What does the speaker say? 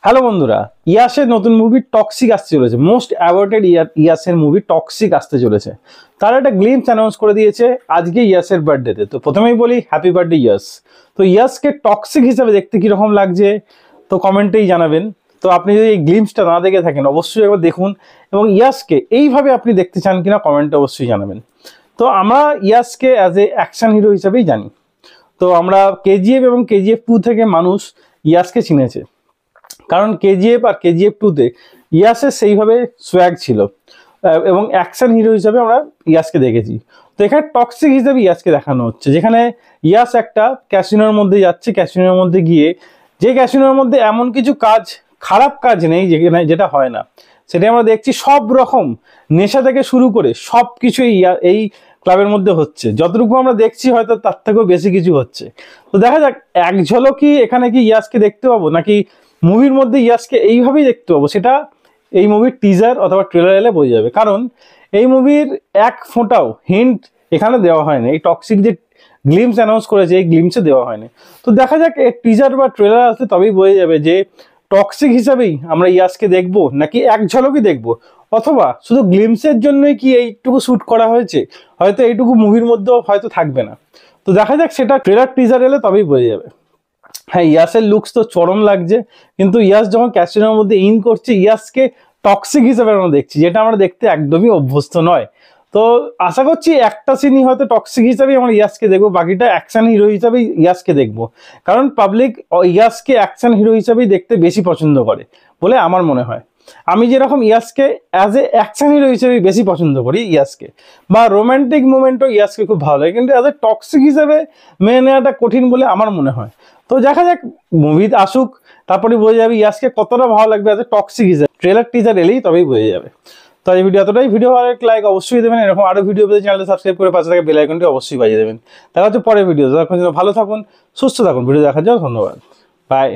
Hello বন্ধুরা, ইয়াসের নতুন movie toxic আসতে চলেছে। মোস্ট অ্যাওয়ার্ডেড ইয়াসের মুভি টক্সিক আসতে চলেছে। তার একটা গ্লিম্পস অ্যানাউন্স করে দিয়েছে আজকে ইয়াসের বার্থডেতে। তো প্রথমেই বলি হ্যাপি বার্থডে ইয়াস। তো ইয়াসকে টক্সিক হিসাবে দেখতে কীরকম লাগছে তো কমেন্টেই জানাবেন। তো আপনি যদি এই গ্লিম্পসটা না দেখে থাকেন অবশ্যই একবার দেখুন, এবং ইয়াসকে এইভাবে আপনি দেখতে চান কিনা কমেন্টে অবশ্যই জানাবেন। তো আমরা ইয়াসকে অ্যাজ এ অ্যাকশন হিরো হিসাবেই জানি। তো আমরা কেজিএফ এবং কেজিএফ 2 থেকে মানুষ ইয়াসকে চিনেছে, কারণ কেজিএফ আর কেজিএফ 2-তে ইয়াসের সেইভাবে সোয়াগ ছিল এবং অ্যাকশন হিরো হিসাবে আমরা ইয়াসকে দেখেছি। তো এখানে টক্সিক হিসাবে ইয়াসকে দেখানো হচ্ছে, যেখানে ইয়াস একটা ক্যাসিনোর মধ্যে যাচ্ছে। ক্যাসিনোর মধ্যে গিয়ে যে ক্যাসিনোর মধ্যে এমন কিছু কাজ, খারাপ কাজ নেই যেখানে যেটা হয় না, সেটাই আমরা দেখছি। সব রকম নেশা থেকে শুরু করে সব কিছু এই ক্লাবের মধ্যে হচ্ছে। যতটুকু আমরা দেখছি হয়তো তার থেকেও বেশি কিছু হচ্ছে। তো দেখা যাক এক ঝলকই এখানে কি ইয়াসকে দেখতে পাবো, নাকি মুভির মধ্যে ইয়াসকে এইভাবেই দেখতে পাবো, সেটা এই মুভির টিজার অথবা ট্রেলার এলে বোঝা যাবে। কারণ এই মুভির এক ফোঁটাও হিন্ট এখানে দেওয়া হয়নি। এই টক্সিক যে গ্লিমস অ্যানাউন্স করেছে এই গ্লিমসে দেওয়া হয়নি। তো দেখা যাক এই টিজার বা ট্রেলার আসলে তবেই বোঝা যাবে যে টক্সিক হিসাবেই আমরা ইয়াসকে দেখবো, নাকি এক ঝলকই দেখবো, অথবা শুধু গ্লিমসের জন্যই কি এইটুকু শ্যুট করা হয়েছে, হয়তো এইটুকু মুভির মধ্যেও হয়তো থাকবে না। তো দেখা যাক, সেটা ট্রেলার টিজার এলে তবেই বোঝা যাবে। হ্যাঁ, ইয়াসের লুকস তো চরম লাগছে, কিন্তু ইয়াস যখন ক্যাসিনোর মধ্যে ইন করছে ইয়াসকে টক্সিক হিসেবে আমরা দেখছি, যেটা আমরা দেখতে একদমই অভ্যস্ত নয়। তো আশা করছি একটা সিনই হয়তো টক্সিক হিসাবেই আমরা ইয়াসকে দেখবো, বাকিটা অ্যাকশন হিরো হিসাবেই ইয়াসকে দেখবো। কারণ পাবলিক ইয়াসকে অ্যাকশন হিরো হিসাবেই দেখতে বেশি পছন্দ করে বলে আমার মনে হয়। আমি যেরকম ইয়াসকে অ্যাজ এ অ্যাকশন হিরো হিসেবে বেশি পছন্দ করি ইয়াসকে, বা রোম্যান্টিক মুভমেন্টও ইয়াসকে খুব ভালো লাগে, কিন্তু অ্যাজ এ টক্সিক হিসেবে মেনে নেওয়াটা কঠিন বলে আমার মনে হয়। তো দেখা যাক, মুভি আসুক, তারপরে বোঝা যাবে ইয়াসকে কতটা ভালো লাগবে অ্যাজ এ টক্সিক হিসেবে। ট্রেলার টিজার এলেই তবেই বোঝা যাবে। তো এই ভিডিও এতটাই। ভিডিও ভালো লাইক অবশ্যই দেবেন, এরকম আরও ভিডিও পেতে চ্যানেলটা সাবস্ক্রাইব করে পাশে থাকা বেল আইকনটি অবশ্যই বাজিয়ে দেবেন। দেখা হচ্ছে পরের ভিডিও। ততক্ষণ ভালো থাকুন, সুস্থ থাকুন। ভিডিও দেখার জন্য ধন্যবাদ। বাই।